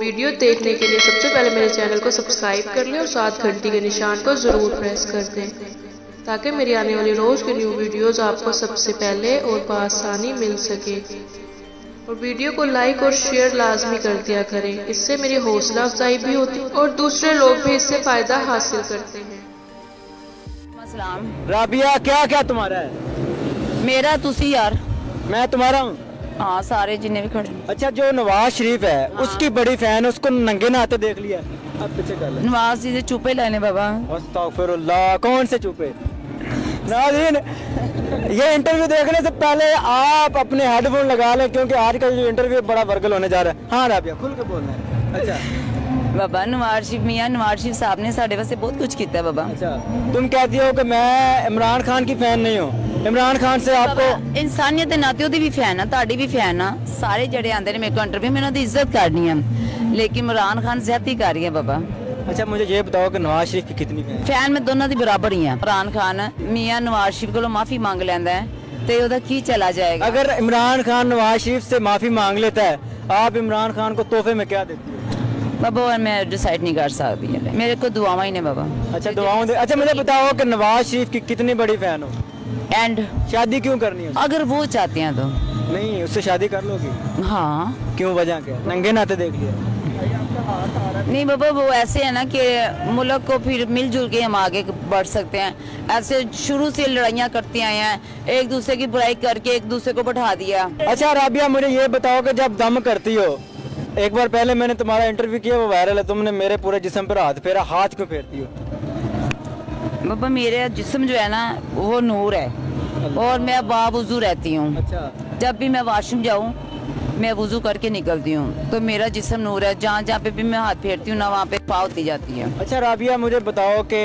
Video देखने के लिए सबसे पहले मेरे चैनल को सब्सक्राइब कर लें और साथ घंटी के निशान को ज़रूर प्रेस कर दें ताकि मेरी आने वाली रोज़ की न्यू वीडियोस आपको सबसे पहले और बआसानी मिल सके। और वीडियो को लाइक और शेयर लाजमी कर दिया करें, इससे मेरी हौसला अफजाई भी होती है और दूसरे लोग भी इससे फ़ायदा हासिल करते हैं। राबिया क्या क्या तुम्हारा है? मेरा तुसी यार। मैं तुम्हारा हूँ। हाँ सारे जिन्हें भी खड़े। अच्छा जो नवाज शरीफ है उसकी बड़ी फैन, उसको नंगे नहाते देख लिया? अब पीछे कर ले। नवाज जी से चुपे लेने बाबा। अस्तगफिरुल्लाह, कौन से चुपे? नाज़रीन ये इंटरव्यू देखने से पहले आप अपने हेडफोन लगा लें क्योंकि आज का जो इंटरव्यू बड़ा वर्गल होने जा रहा है। हाँ राबिया खुल के बोलना है। अच्छा बाबा नवाज शरीफ मियां नवाज शरीफ साहब ने साढ़े वास्ते बहुत कुछ किया है बाबा। अच्छा तुम कहती हो कि मैं इमरान खान की फैन नहीं हूँ, इमरान खान से आपको इंसानियत के नाते ओदी भी फैन है, ताड़ी भी फैन है, सारे जड़े आंदे ने मेरे को इंटरव्यू में उन्होंने इज्जत करनी है, लेकिन इमरान खान ज्यादती कर रही है बाबा। अच्छा मुझे ये बताओ कि नवाज शरीफ की कितनी फैन में दोनों की बराबर ही है। इमरान खान मियां नवाज शरीफ को माफी मांग लेंदा है तो ओदा की चला जाएगा। अगर इमरान खान नवाज शरीफ से माफी मांग लेता है, आप इमरान खान को तोहफे में क्या देती हो? बाबा मैं डिसाइड नहीं कर सकती, मेरे को दुआवा ही ने बाबा। अच्छा दुआओं दे। अच्छा मुझे बताओ कि नवाज शरीफ की कितनी बड़ी फैन हो? एंड शादी क्यों करनी है? अगर वो चाहते हैं तो नहीं, उससे शादी कर लोगी? हाँ। क्यों, वजह क्या? नंगे नाते देख लिया? नहीं बाबा वो ऐसे है ना कि मुल्क को फिर मिलजुल के हम आगे बढ़ सकते हैं। ऐसे शुरू से लड़ाइयाँ करते आए हैं, एक दूसरे की बुराई करके एक दूसरे को बैठा दिया। अच्छा राबिया मुझे ये बताओ कि जब दम करती हो, एक बार पहले मैंने तुम्हारा इंटरव्यू किया, वो वायरल है, तुमने मेरे पूरे जिस्म पर हाथ फेरा, हाथ क्यों फेरती हो? बाबा मेरे जिस्म जो है ना वो नूर है और मैं बावुज़ू रहती हूँ। अच्छा जब भी मैं वॉशरूम जाऊँ मैं वुज़ू करके निकलती हूँ, तो मेरा जिस्म नूर है, जहाँ जहाँ पे भी मैं हाथ फेरती हूँ ना वहाँ पे पाव होती जाती है। अच्छा राबिया मुझे बताओ कि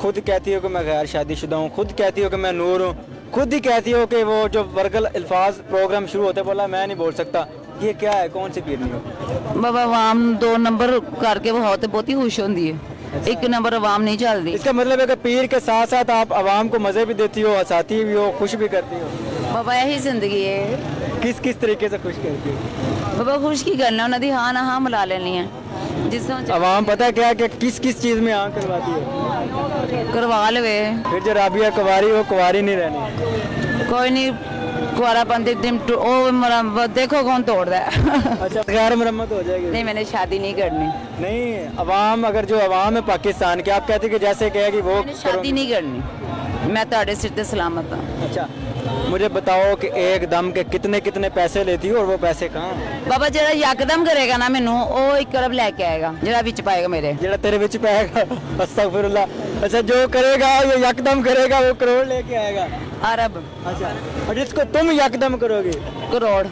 खुद कहती हो कि मैं गैर शादीशुदा हूँ, खुद कहती हो कि मैं नूर हूँ, खुद ही कहती हो कि वो जो वर्गल अल्फाज प्रोग्राम शुरू होते बोला मैं नहीं बोल सकता, ये क्या है, कौन सी पीरनी हो? बाबा आवाम 2 नंबर करके वो होते बहुत ही खुश होती है। अच्छा। 1 नंबर आवाम नहीं चलती। इसका मतलब है कि पीर के साथ साथ आप आवाम को मजे भी देती हो, हंसाती भी हो, खुश भी करती हो। बाबा यही जिंदगी है। किस किस तरीके से खुश करती हो? बाबा खुश की करना उन्होंने हाँ ना हाँ मिला लेनी है। जिस आवाम पता क्या है कि किस किस चीज में हाँ करवाती है? करवा ले। फिर जो राबिया कुंवारी हो, कुंवारी नहीं रहनी। कोई नहीं, कुआरा बंदे देखो कौन तोड़ता है। अच्छा गैर मरम्मत हो जाएगी? नहीं मैंने शादी नहीं करनी। नहीं अवाम, अगर जो अवाम है पाकिस्तान के, आप कहते कि जैसे कहेगी वो शादी नहीं करनी, मैं ताड़े सिर पे सलामत हूँ। अच्छा मुझे बताओ कि एक दम के कितने कितने पैसे लेती हो और वो पैसे कहाँ? बाबा जरा यकदम करेगा ना मैनू वो 1 अरब लेके आएगा, जरा विच पाएगा मेरे, जरा तेरे विच पाएगा। अस्तगफिरुल्लाह। अच्छा जो करेगा ये यकदम करेगा वो करोड़ लेके आएगा? अरब। अच्छा और जिसको तुम यकदम करोगे? करोड़।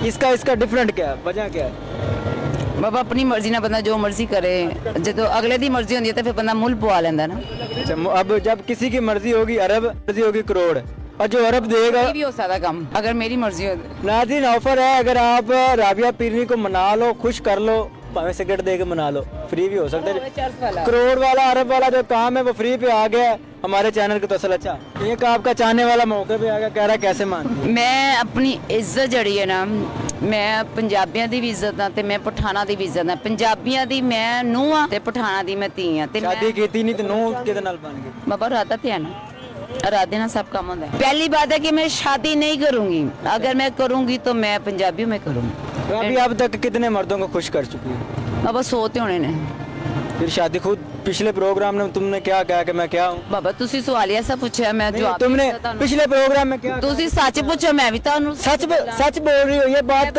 इसका डिफरेंट क्या है, वजह क्या है? बाबा अपनी मर्जी ना बंदा जो मर्जी करे, जो अगले दी मर्जी होती है तो फिर बंदा मुल पवा लेंदा ना। अच्छा अब जब किसी की मर्जी होगी अरब, मर्जी होगी करोड़, और जो अरब देगा भी हो सकता कम, अगर मेरी मर्जी हो। नाज़रीन ऑफर है, अगर आप राबिया पीरनी को मना लो, खुश कर लो, भावे सिगरेट दे के मना लो, फ्री भी हो सकता है। करोड़ वाला अरब वाला जो काम है वो फ्री पे आ गया हमारे चैनल के तसल। अच्छा एक आपका चाहने वाला मौके पे आ गया, कह रहा कैसे मान? मैं अपनी इज्जत जड़ी है ना, मैं पंजाबियों की भी इज्जत हाँ ते मैं पठाना की भी इज्जत हाँ। पंजाबियों की मैं नूह हाँ ते पठाना की मैं धी हाँ। शादी की नहीं तो नूह किहदे नाल बन गई? बाबा राधा ते है ना, राधे ना सब काम होता है। पहली बात है कि मैं शादी नहीं करूंगी, अगर मैं करूंगी तो मैं पंजाबी में करूंगी। अभी अब तक कितने मर्दों को खुश कर चुकी है? बाबा 100 ते होने ने। फिर शादी खुद पिछले प्रोग्राम में तुमने क्या कहा कि मैं क्या हूँ? बाबा तुसी सवाल ऐसा पूछा, मैं जवाब तुमने पिछले प्रोग्राम में क्या? तुसी सच पूछो, मैं भी तानू सच बोल रही हो, ये बात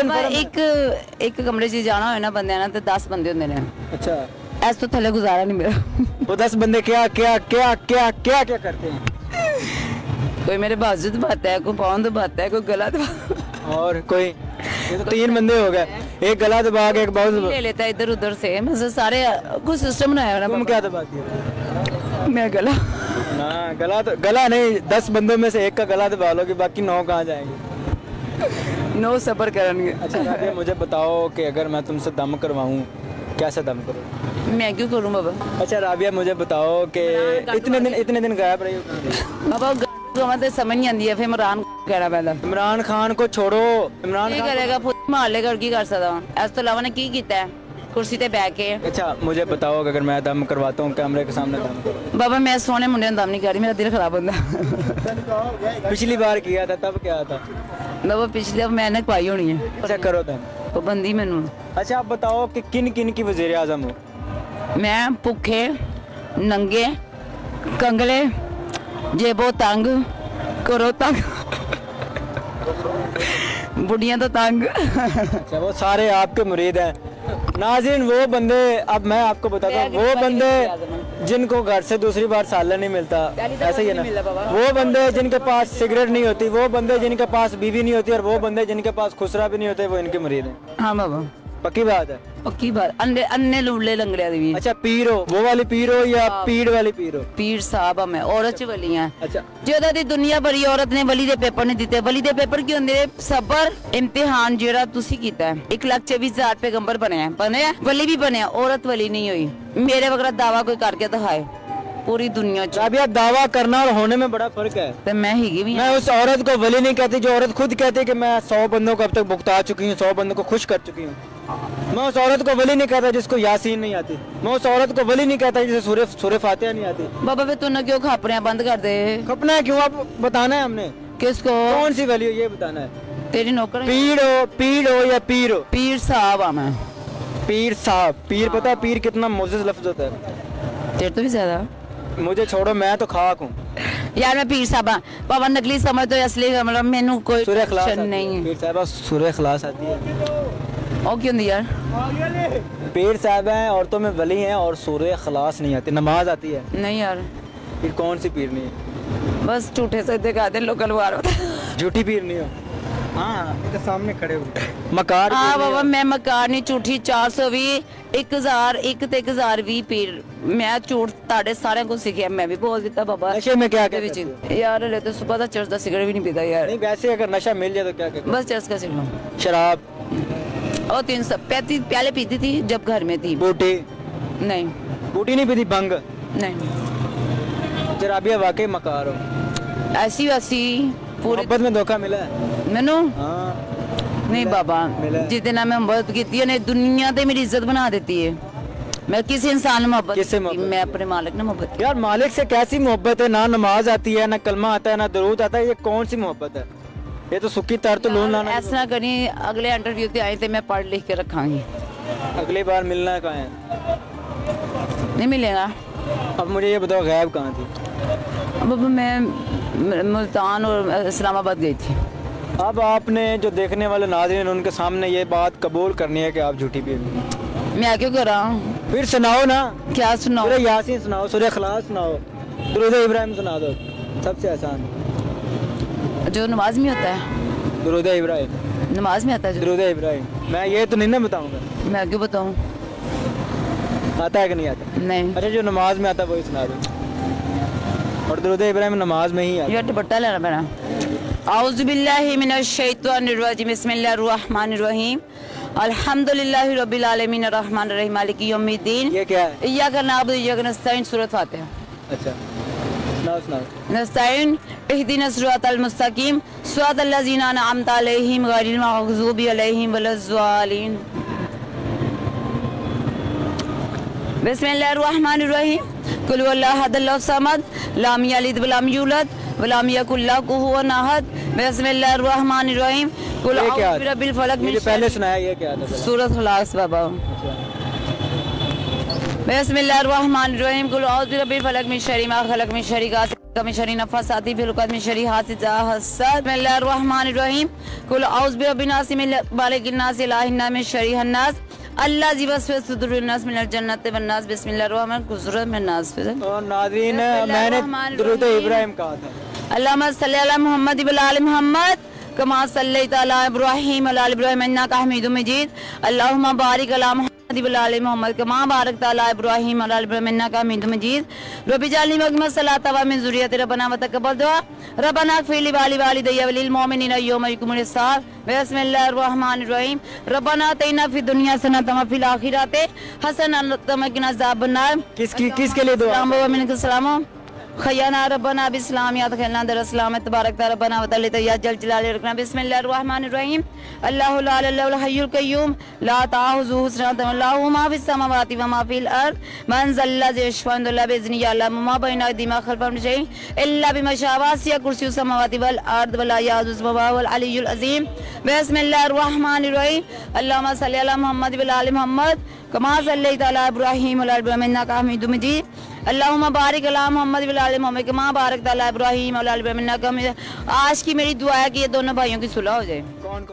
एक कमरे च जाना हो ना बंदे ना तो 10 बंदे होंदे ने। अच्छा ऐस तो थले गुजारा नहीं मेरा। वो 10 बंदे क्या क्या क्या क्या क्या क्या करते हैं? कोई मेरे बाजू दबाता है, कोई पाँव दबाता है, कोई गला दबा, और कोई, ये तो 3 बंदे हो गए, एक गला दबा के एक बाजू ले लेता है इधर उधर से, मतलब सारे कुछ सिस्टम बनाया ना। तुम क्या दबाती हो? मैं गला ना गला नहीं, 10 बंदों में से एक का गला दबा लोगे, बाकी 9 कहाँ जाएंगे? 9 सबर करेंगे। अच्छा मुझे बताओ कि अगर मैं तुमसे दम करवाऊं, कैसे दम करूं? मैं क्यों करूं बाबा? अच्छा राबिया मुझे बताओ कि इतने दिन गायब रही हो बाबा, तो समझ नहीं आती है, फिर इमरान कहना पैदा। इमरान खान को छोड़ो, इमरान खान करेगा मार लेगा, की कर सकता हूं, इस तो अलावा ने की कीता है? कुर्सी ते बैठ के। अच्छा मुझे बताओ अगर मैं दम करवाता हूँ कैमरे के सामने दम? बाबा मैं सोने मुंडे दम नहीं कर रही, मेरा दिल खराब होता। पिछली बार किया था तब क्या था? बाबा पिछली बार मैंने पाई होनी है। अच्छा करो दम। पाबंदी मैनू। अच्छा आप बताओ कि किन किन की वजीर आजम हो? मैं भुखे नंगे कंगले जेबो तंग करो तंग बुढ़िया तो तंग। अच्छा वो सारे आपके मुरीद हैं। नाज़रीन वो बंदे, अब मैं आपको बताता हूँ, वो बंदे जिनको घर से दूसरी बार सालन नहीं मिलता, ऐसे ही है ना, वो बंदे जिनके पास सिगरेट नहीं होती, वो बंदे जिनके पास बीवी नहीं होती और वो बंदे जिनके पास खुसरा भी नहीं होते, वो इनके मुरीद हैं। हाँ बाबा पक्की बात है? पक्की बात। अन्ने अन्ने लुल्ले लंगड़े दी। अच्छा पीर हो, वो वाली पीर हो या पीड़ वाली पीर हो? पीर साहब मैं औरत च वली हैं। अच्छा ਜਦੋਂ ਦੀ ਦੁਨੀਆ ਭਰੀ ਔਰਤ ਨੇ ਵਲੀ ਦੇ ਪੇਪਰ ਨਹੀਂ ਦਿੱਤੇ। ਵਲੀ ਦੇ ਪੇਪਰ ਕੀ ਹੁੰਦੇ? ਸਬਰ ਇਮਤਿਹਾਨ ਜਿਹੜਾ ਤੁਸੀਂ ਕੀਤਾ ਹੈ। 1,24,000 ਪੈਗੰਬਰ ਬਣਿਆ ਵਲੀ ਵੀ ਬਣਿਆ, औरत वली नहीं हुई। मेरे वगैरह दावा कोई करके दिखाए पूरी दुनिया च। अब यार दावा करना और होने में बड़ा फर्क है। तो मैं ही भी मैं उस औरत को वली नहीं कहती जो औरत खुद कहती है कि मैं 100 बंदों को अब तक भुगता चुकी हूँ, 100 बंदों को खुश कर चुकी हूँ। मैं उस औरत को वली नहीं कहता जिसको यासीन नहीं आती। मैं उस औरत को वली नहीं कहता जिसे सूरह फातिहा नहीं आती। बाबा फिर तूने क्यों खापड़ियाँ बंद कर दे? खपना है क्यों? अब बताना है हमने। किसको? कौन सी वली हो ये बताना है। तेरी नौकर? पीर हो या पीर हो? पीर साहब मैं। पीर साहब। पीर पता है पीर कितना मुअज़्ज़ज़ लफ्ज होता है? तेरे तो भी ज्यादा। मुझे छोड़ो, मैं तो खाक हूँ यार। मैं पीर साहब बाबा नकली समझ तो असली मतलब मैनू कोई सूरह इखलास नहीं है। पीर साहब सूरह इखलास आती है। ओ क्यों नहीं यार? पीर साहब हैं, औरतों में वली हैं और सूरह इखलास नहीं आती। नमाज आती है? नहीं यार। फिर कौन सी पीर नहीं है? बस झूठे से दिखाते लोकल वार। झूठी पीर नहीं हो? हाँ सामने खड़े हो मकार। हाँ बाबा मैं मकार नहीं झूठी। 420 1020 पीर मैं झूठ ताड़े सारे को सीखिया। मैं भी बोल देता बाबा। नशे में क्या कहते हो? यार ले तो सुबह चर्च का सिगरेट भी नहीं पीता यार। नहीं वैसे अगर नशा मिल जाए तो क्या कहते? बस चर्च का सिगरेट। शराब? और 335 पहले पीती थी जब घर में थी। बूटी? नहीं बूटी नहीं पीती। भंग? नहीं। जराबिया वाकई मकार हो। ऐसी वैसी पूरी मोहब्बत में धोखा मिला है? मैनू हाँ नहीं बाबा। जितना मैं मोहब्बत की है दुनिया ते मेरी इज्जत बना देती है। मैं किसी इंसान मोहब्बत किससे मोहब्बत? मैं अपने मालिक ने मोहब्बत। यार मालिक से कैसी मोहब्बत है? ना नमाज आती है, ना कलमा आता है, ना दरूद आता है। ये कौन सी मोहब्बत है? ये तो सुखी तर तो लोन लाना। ऐसा करी अगले इंटरव्यू ते आए थे मैं पढ़ लिख के रखांगी। अगली बार मिलना कहाँ है? नहीं मिलेगा। अब मुझे ये बताओ गैब कहाँ थी? अब मैं मुल्तान और इस्लामाबाद गई थी। अब आपने जो देखने वाले नाज़रीन उनके सामने ये बात कबूल करनी है कि आप झूठी पीर नहीं। मैं क्यों कर रहा हूँ? फिर सुनाओ ना। क्या सुनाओ? सूरह यासीन सुनाओ, सूरह इखलास सुनाओ, दुरूद इब्राहिम सुना दो। सबसे आसान जो नमाज में होता है। दुरूद इब्राहिम नमाज में आता है? दुरूद इब्राहिम मैं ये तो नहीं ना बताऊंगा। मैं क्यों बताऊँ? आता है कि नहीं आता? नहीं। अच्छा जो नमाज में आता है वही सुना दो। और दुरूद इब्राहिम नमाज में ही आता है। ये दुपट्टा लेना पड़ा। औज़ु बिल्लाहि मिनश शैतानिर रजीम बिस्मिल्लाहिर रहमानिर रहीम अल्हम्दुलिल्लाहि रब्बिल आलमीन अर्रहमानिर रहीम मालिकी यौमिद्दीन। ये क्या है? इय्याका नअबुदु व इय्याका नस्तईन सूरत फातिहा। अच्छा सुनाओ। नस्तईन इहदिनस सिरातल मुस्तकीम सिरातल लज़ीना अनअमता अलैहिम गैरिल मग़ज़ूबि अलैहिम वलज़्ज़ालिन। बिस्मिल्लाहिर रहमानिर रहीम कुल हुवल्लाहु अहद अल्लाहु समद लम यलिद व लम यूलद व लम यकुल लहु कुफुवन अहद। बिस्मिल्लाहिर रहमानिर रहीम कुल अऊज़ु बिरब्बिल फलक मिन पहले सुनाया ये क्या था? सूरत इखलास बाबा। बिस्मिल्लाहिर रहमानिर रहीम कुल अऊज़ु बिरब्बिल फलक मिन शर्रि मा खलक मिन शर्रि गासिकिन मिन शर्रि नफ़्फ़ासाति फिल उक़द मिन शर्रि हासिदिन इज़ा हसद। बिस्मिल्लाहिर रहमानिर रहीम कुल अऊज़ु बिरब्बिन नास मिन मालिकिन नास इलाहिन नास मिन शर्रिन नास अल्लाह जी वस्व सुदुरुन नास मिनल जन्नति वन नास। बिस्मिल्लाहिर रहमानिर कुज़ुरत मिन नास। और नाज़रीन मैंने दुरूद इब्राहिम कहा था। अल्लाहुम्मा सल्लि अला मुहम्मद व आले मुहम्मद कमा सल्लैता अला इब्राहीम व अला इब्राहीम इन्नका हमीदुम मजीद। अल्लाहुम्मा बारिक अला मुहम्मद व आले मुहम्मद कमा बारकता अला इब्राहीम व अला इब्राहीम इन्नका हमीदुम मजीद। रब्बी जअलनी मुक़ीम अस्सलाति व मिन ज़ुर्रिय्यति रब्बना व तक़ब्बल दुआ रब्बना इग़फ़िर ली व लिवालिदैया व लिल मुमिनीना यौमा यक़ूमुल हिसाब। बिस्मिल्लाहिर रहमानिर रहीम रब्बना आतिना फ़िद दुनिया हसनतम व फ़िल आखिरति हसनतम व क़िना अज़ाबन नार। किसके लिए दुआ? सलाम व मिनकुम सलाम। खयाना रब्बना बिस्लाम या तखलना दरस्लाम तबारक रब्बना व तआला या जल जलाल रखना बिस्मिल्लाहिर रहमानिर रहीम अल्लाहु ला इलाहा इल्लल हय्युल कय्यूम ला ताखुजुहु सिनतुन व लहू मा फिस समावाति व मा फिल अर्द मन ज़ल्लज़ी यशफ़उ इल्ला बिइज़्निही यअलमु मा बैना अयदीहिम व खल्फ़हुम शै'अन इल्ला बिमा वासिअ कुर्सियुस समावाति वल अर्द व ला यऊदुहु वहुवल अलिय्युल अज़ीम बिस्मिल्लाहिर रहमानिर रहीम अल्लाहुम्मा सल्लि अला मुहम्मद व आलि मुहम्मद कमा सल्लैता अला इब्राहीम व अला आलि इब्राहीम इन्नका हमीदुम मजीद अल्लाहुम्मा बारिक अला मुहम्मद व आलि मुहम्मद कमा बारकता अला इब्राहीम व अला आलि इब्राहीम इन्नका हमीद। आज की मेरी दुआ है कि ये दोनों भाइयों की सुलह हो जाए।